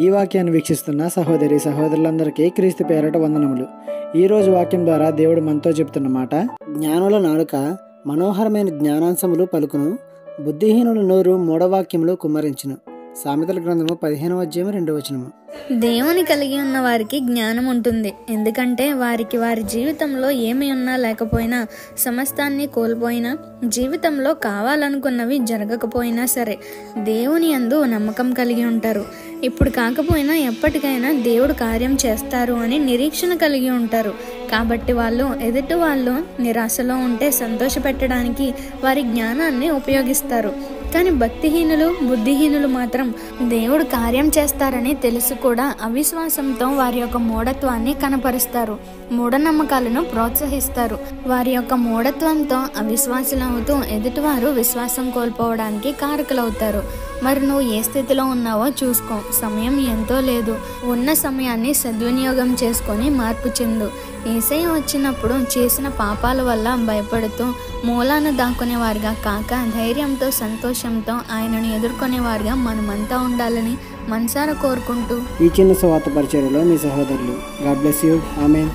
ఈ వాక్యాన్ని వీక్షిస్తున్న సహోదరి సహోదరులందరికీ క్రీస్తు పేరట వందనములు. ఈరోజు వాక్యం ద్వారా దేవుడు మనతో చెప్తున్న మాట: జ్ఞానుల నాలుక మనోహరమైన జ్ఞానాంశములు పలుకును, బుద్ధిహీనుల నోరు మూఢవాక్యములు కుమ్మరించును. సామెతల గ్రంథము 15వ అధ్యాయం 2వ వచనము. దేవుని కలిగి ఉన్న వారికి జ్ఞానం ఉంటుంది. ఎందుకంటే వారికి వారి జీవితంలో ఏమి ఉన్నా లేకపోయినా, సమస్తాన్ని కోల్పోయినా, జీవితంలో కావాలనుకున్నవి జరగకపోయినా సరే దేవుని యందు నమ్మకం కలిగి ఉంటారు. ఇప్పుడు కాకపోయినా ఎప్పటికైనా దేవుడు కార్యం చేస్తారు అని నిరీక్షణ కలిగి ఉంటారు. కాబట్టి ఎదుటి వాళ్ళు నిరాశలో ఉంటే సంతోషపెట్టడానికి వారి జ్ఞానాన్ని ఉపయోగిస్తారు. కానీ భక్తిహీనులు, బుద్ధిహీనులు మాత్రం దేవుడు కార్యం చేస్తారని తెలుసు కూడా అవిశ్వాసంతో వారి యొక్క మూఢత్వాన్ని కనపరుస్తారు, మూఢనమ్మకాలను ప్రోత్సహిస్తారు. వారి యొక్క మూఢత్వంతో అవిశ్వాసులవుతూ ఎదుటివారు విశ్వాసం కోల్పోవడానికి కారకులవుతారు. మరి నువ్వు ఏ స్థితిలో ఉన్నావో చూసుకో. సమయం ఎంతో లేదు. ఉన్న సమయాన్ని సద్వినియోగం చేసుకొని మార్పు చెందు. యేసయ్య వచ్చినప్పుడు చేసిన పాపాల వల్ల భయపడుతూ మూలాన దాక్కునేవారుగా కాక ధైర్యంతో, సంతోషంతో ఆయనను ఎదుర్కొనేవారుగా మనమంతా ఉండాలని మనసారా కోరుకుంటూ ఈ చిన్న సువార్త పరిచర్యలో మీ సహోదరులు. God bless you. ఆమేన్.